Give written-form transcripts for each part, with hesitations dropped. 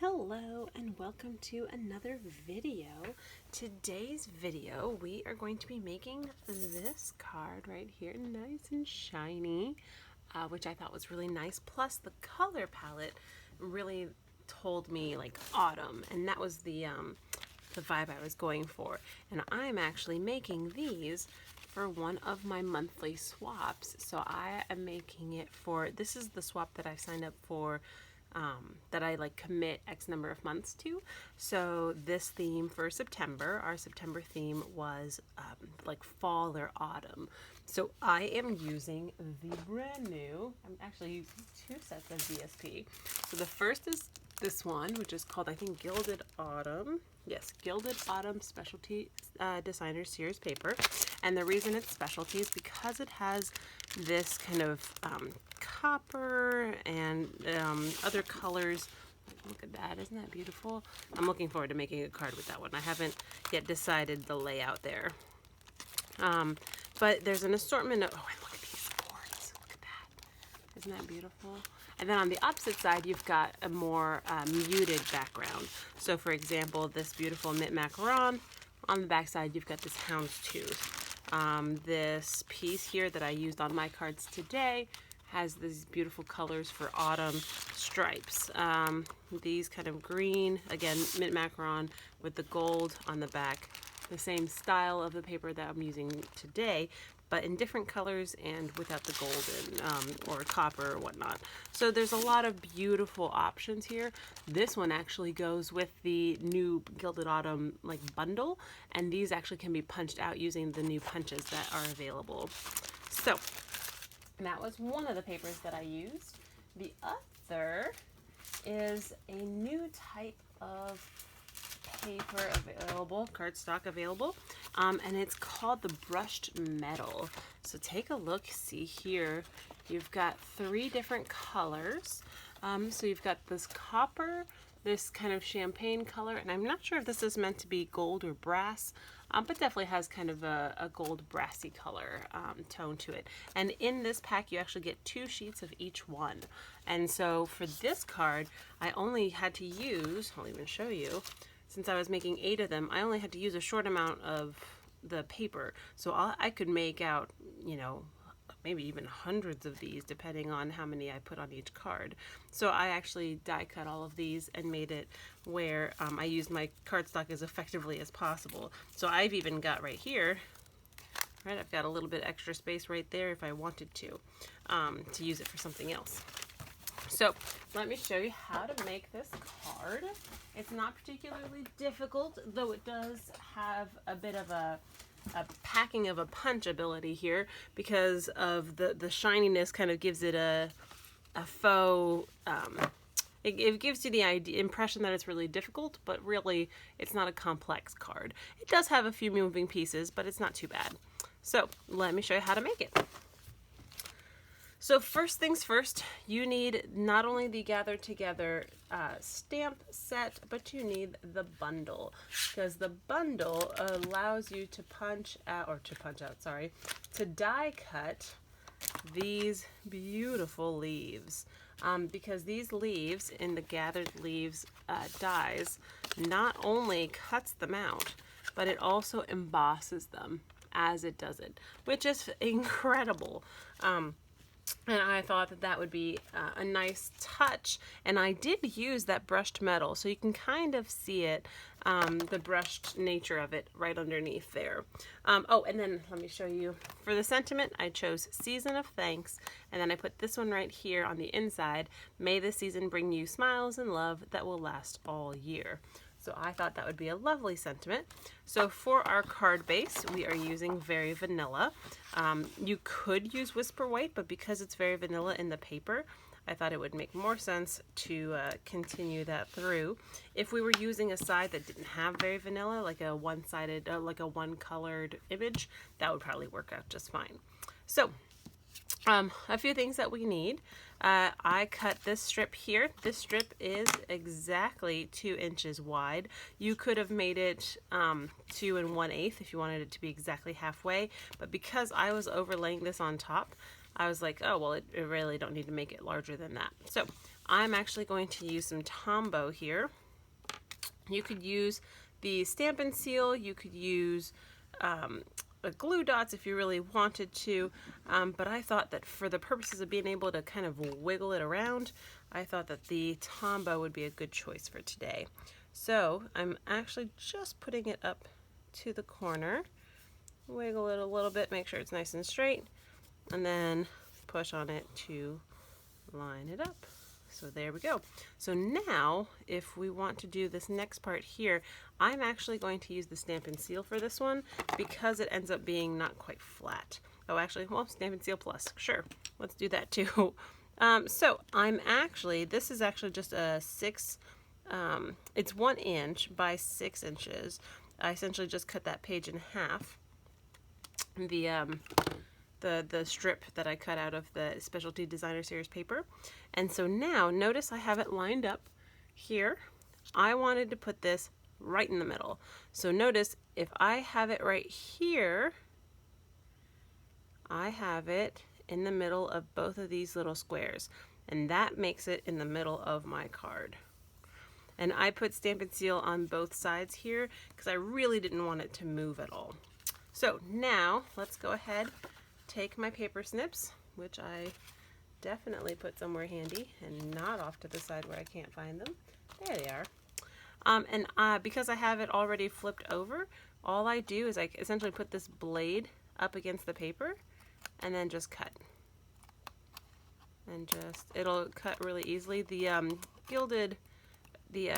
Hello and welcome to another video. Today's video we are going to be making this card right here, nice and shiny, which I thought was really nice. Plus the color palette really told me like autumn, and that was the vibe I was going for. And I'm actually making these for one of my monthly swaps. So I am making it for, this is the swap that I signed up for, that I like commit X number of months to. So this theme for September, our September theme was like fall or autumn. So I am using the brand new, I'm actually using two sets of DSP. So the first is this one, which is called, I think, Gilded Autumn. Yes, Gilded Autumn Specialty Designer Series paper. And the reason it's specialty is because it has this kind of copper and other colors. Look at that, isn't that beautiful? I'm looking forward to making a card with that one. I haven't yet decided the layout there. But there's an assortment of, oh, and look at these boards. Look at that. Isn't that beautiful? And then on the opposite side, you've got a more muted background. So for example, this beautiful mint macaron. On the back side, you've got this houndstooth. This piece here that I used on my cards today has these beautiful colors for autumn stripes. These kind of green, again, mint macaron with the gold on the back. The same style of the paper that I'm using today, but in different colors and without the gold or copper or whatnot. So there's a lot of beautiful options here. This one actually goes with the new Gilded Autumn like bundle, and these actually can be punched out using the new punches that are available. So that was one of the papers that I used. The other is a new type of paper available, cardstock available, and it's called the brushed metal. So take a look, see here, you've got three different colors. So you've got this copper, this kind of champagne color, and I'm not sure if this is meant to be gold or brass, but definitely has kind of a gold brassy color tone to it. And in this pack, you actually get 2 sheets of each one. And so for this card, I only had to use, I'll even show you, since I was making 8 of them, I only had to use a short amount of the paper. So I could make out, you know, maybe even hundreds of these depending on how many I put on each card. So I actually die cut all of these and made it where I used my cardstock as effectively as possible. So I've even got right here, right, I've got a little bit extra space right there if I wanted to use it for something else. So let me show you how to make this card. It's not particularly difficult, though it does have a bit of a packing of a punch ability here because of the shininess kind of gives it a faux, it gives you the impression that it's really difficult, but really it's not a complex card. It does have a few moving pieces, but it's not too bad. So let me show you how to make it. So first things first, you need not only the Gather Together stamp set, but you need the bundle, because the bundle allows you to to die cut these beautiful leaves. Because these leaves in the gathered leaves dies not only cuts them out, but it also embosses them as it does it, which is incredible. And I thought that that would be a nice touch. And I did use that brushed metal, so you can kind of see it, the brushed nature of it right underneath there. Oh, and then let me show you. For the sentiment, I chose Season of Thanks, and then I put this one right here on the inside. May the season bring you smiles and love that will last all year. So I thought that would be a lovely sentiment. So for our card base, we are using Very Vanilla. You could use Whisper White, but because it's Very Vanilla in the paper, I thought it would make more sense to continue that through. If we were using a side that didn't have Very Vanilla, like a one-sided, like a one-colored image, that would probably work out just fine. So a few things that we need. I cut this strip here. This strip is exactly 2 inches wide. You could have made it 2 1/8 if you wanted it to be exactly halfway, but because I was overlaying this on top, I was like, oh, well, it really don't need to make it larger than that. So I'm actually going to use some Tombow here. You could use the Stampin' Seal, you could use glue dots if you really wanted to, but I thought that for the purposes of being able to kind of wiggle it around, I thought that the Tombow would be a good choice for today. So I'm actually just putting it up to the corner, wiggle it a little bit, make sure it's nice and straight, and then push on it to line it up. So there we go. So now if we want to do this next part here, I'm actually going to use the Stampin' Seal for this one because it ends up being not quite flat. Oh, actually, well, Stampin' Seal Plus, sure, let's do that too. So this is actually just a it's 1 inch by 6 inches. I essentially just cut that page in half. The strip that I cut out of the Specialty Designer Series paper. And so now, notice I have it lined up here. I wanted to put this right in the middle. So notice, if I have it right here, I have it in the middle of both of these little squares. And that makes it in the middle of my card. And I put Stampin' Seal on both sides here because I really didn't want it to move at all. So now, let's go ahead, take my paper snips, which I definitely put somewhere handy and not off to the side where I can't find them. There they are. Because I have it already flipped over, all I do is I essentially put this blade up against the paper and then just cut. And it'll cut really easily. The Gilded, the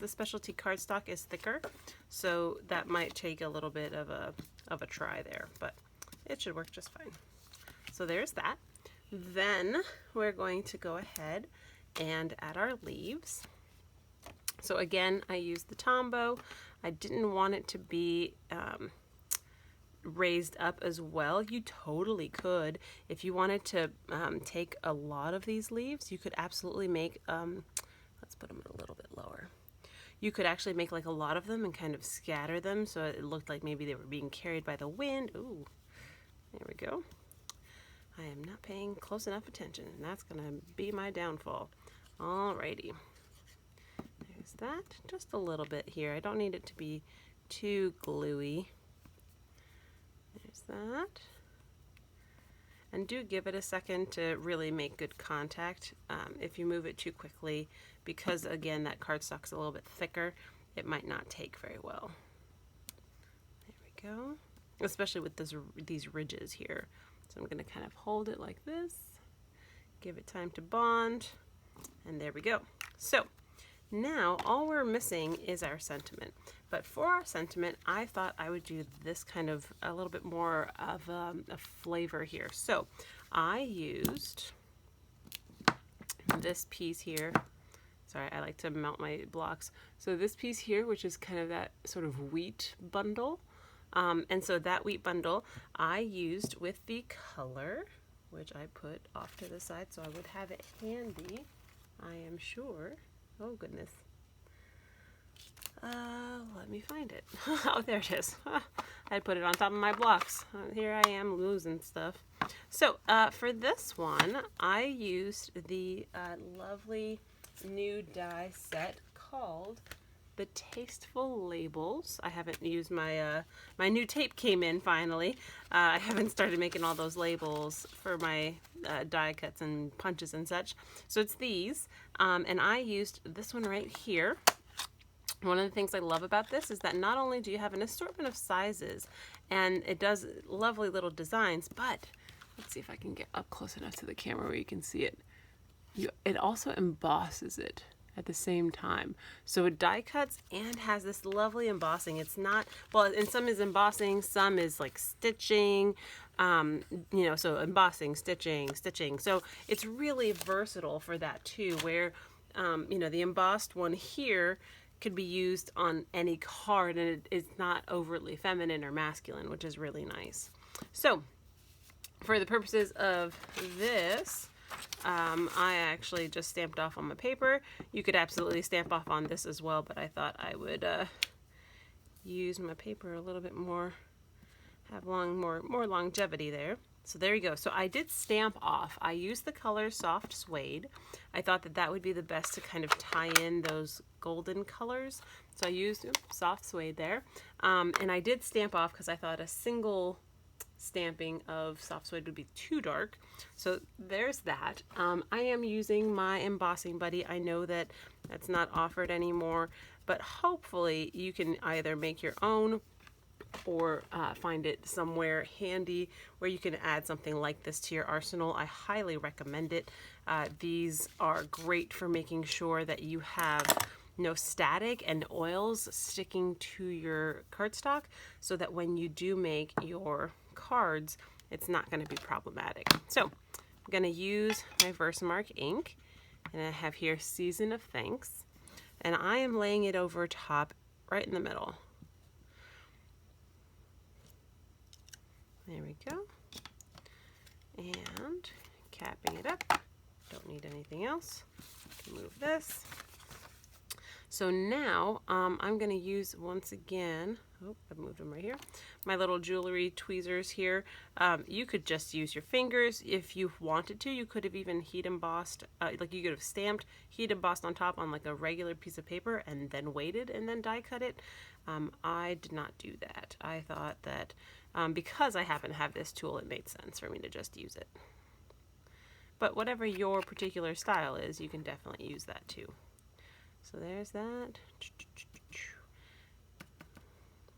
specialty cardstock is thicker, so that might take a little bit of a try there, but it should work just fine. So there's that. Then we're going to go ahead and add our leaves. So again, I used the Tombow. I didn't want it to be raised up as well. You totally could. If you wanted to take a lot of these leaves, you could absolutely make, let's put them a little bit lower. You could actually make like a lot of them and kind of scatter them so it looked like maybe they were being carried by the wind. Ooh. There we go. I am not paying close enough attention, and that's going to be my downfall. Alrighty. There's that. Just a little bit here. I don't need it to be too gluey. There's that. And do give it a second to really make good contact. If you move it too quickly, because again, that cardstock's a little bit thicker, it might not take very well. There we go. Especially with these ridges here. So I'm going to kind of hold it like this, give it time to bond, and there we go. So now all we're missing is our sentiment. But for our sentiment, I thought I would do this kind of a little bit more of a flavor here. So I used this piece here. Sorry, I like to mount my blocks. So this piece here, which is kind of that sort of wheat bundle. And so that wheat bundle I used with the color, which I put off to the side so I would have it handy, I am sure. Oh goodness. Let me find it. Oh, there it is. I put it on top of my blocks. Here I am losing stuff. So for this one, I used the lovely new die set called the Tasteful Labels. I haven't used my my new tape came in finally. I haven't started making all those labels for my die cuts and punches and such. So it's these, and I used this one right here. One of the things I love about this is that not only do you have an assortment of sizes, and it does lovely little designs, but let's see if I can get up close enough to the camera where you can see it. It also embosses it at the same time. So it die cuts and has this lovely embossing. It's not, well, and some is embossing, some is like stitching, you know, so embossing, stitching, stitching. So it's really versatile for that too, where, you know, the embossed one here could be used on any card and it's not overtly feminine or masculine, which is really nice. So for the purposes of this, I actually just stamped off on my paper. You could absolutely stamp off on this as well, but I thought I would use my paper a little bit more, have more longevity there. So there you go. So I did stamp off. I used the color Soft Suede. I thought that that would be the best to kind of tie in those golden colors. So I used Soft Suede there. And I did stamp off because I thought a single stamping of Soft Suede would be too dark. So there's that. I am using my embossing buddy. I know that that's not offered anymore, but hopefully you can either make your own or find it somewhere handy where you can add something like this to your arsenal. I highly recommend it. These are great for making sure that you have no static and oils sticking to your cardstock, so that when you do make your cards, it's not going to be problematic. So I'm going to use my Versamark ink, and I have here Season of Thanks, and I am laying it over top right in the middle. There we go. And capping it up. Don't need anything else. Move this. So now I'm going to use, once again, oh, I've moved them right here, my little jewelry tweezers here. You could just use your fingers if you wanted to. You could have even heat embossed, like you could have stamped, heat embossed on top on like a regular piece of paper and then waited and then die cut it. I did not do that. I thought that because I happen to have this tool, it made sense for me to just use it. But whatever your particular style is, you can definitely use that too. So there's that.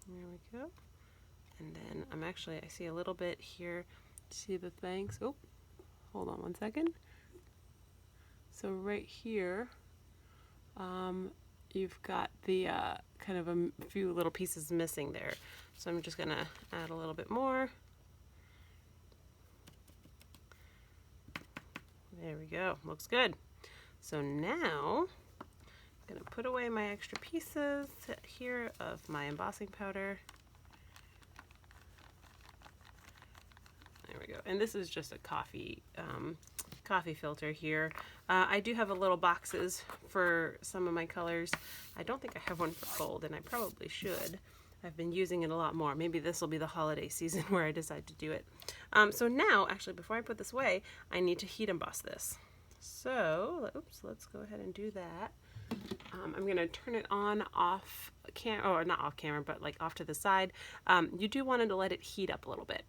There we go. And then I see a little bit here. See the thanks? Oh, hold on one second. So right here, you've got the kind of a few little pieces missing there. So I'm just gonna add a little bit more. There we go, looks good. So now I'm gonna put away my extra pieces here of my embossing powder. There we go. And this is just a coffee filter here. I do have a little boxes for some of my colors. I don't think I have one for gold, and I probably should. I've been using it a lot more. Maybe this will be the holiday season where I decide to do it. So now, actually, before I put this away, I need to heat emboss this. So, oops, let's go ahead and do that. I'm going to turn it on, off camera, or not off camera, but like off to the side. You do want to let it heat up a little bit.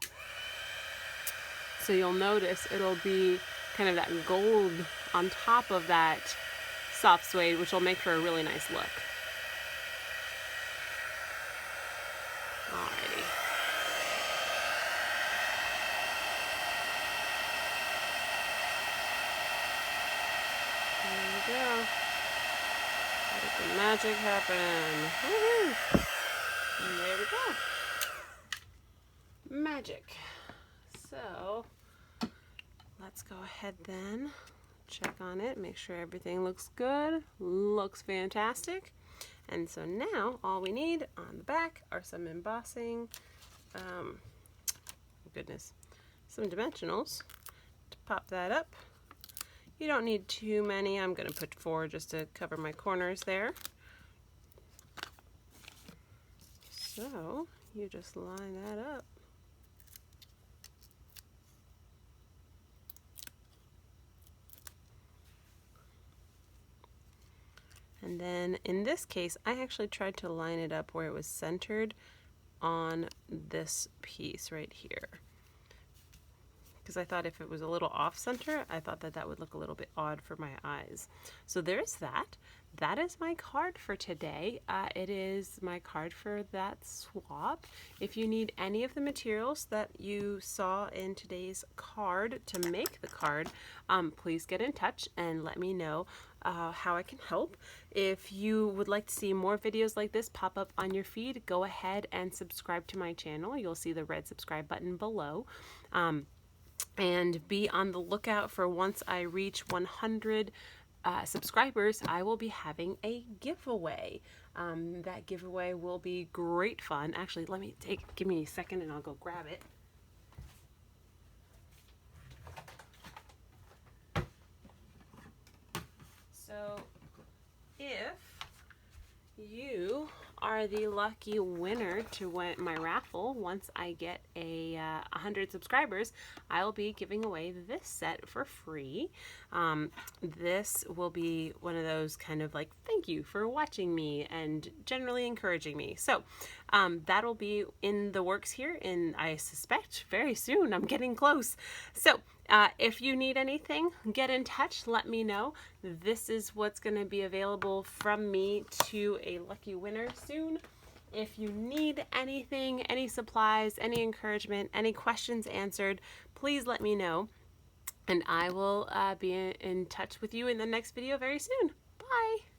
So you'll notice it'll be kind of that gold on top of that soft suede, which will make for a really nice look. Alrighty. There we go. Let the magic happen. Woohoo! And there we go. Magic. So let's go ahead then, check on it, make sure everything looks good, looks fantastic. And so now all we need on the back are some embossing, some dimensionals to pop that up. You don't need too many. I'm going to put 4 just to cover my corners there. So you just line that up. And then in this case, I actually tried to line it up where it was centered on this piece right here. Because I thought if it was a little off center, I thought that that would look a little bit odd for my eyes. So there's that. That is my card for today. It is my card for that swap. If you need any of the materials that you saw in today's card to make the card, please get in touch and let me know how I can help. If you would like to see more videos like this pop up on your feed, go ahead and subscribe to my channel. You'll see the red subscribe button below. And be on the lookout for once I reach 100 subscribers, I will be having a giveaway. That giveaway will be great fun. Actually, give me a second and I'll go grab it. So if you are are the lucky winner to win my raffle. Once I get 100 subscribers, I'll be giving away this set for free. This will be one of those kind of like thank you for watching me and generally encouraging me. So that'll be in the works here, and I suspect very soon. I'm getting close. So if you need anything, get in touch, let me know. This is what's going to be available from me to a lucky winner soon. If you need anything, any supplies, any encouragement, any questions answered, please let me know. And I will be in touch with you in the next video very soon. Bye!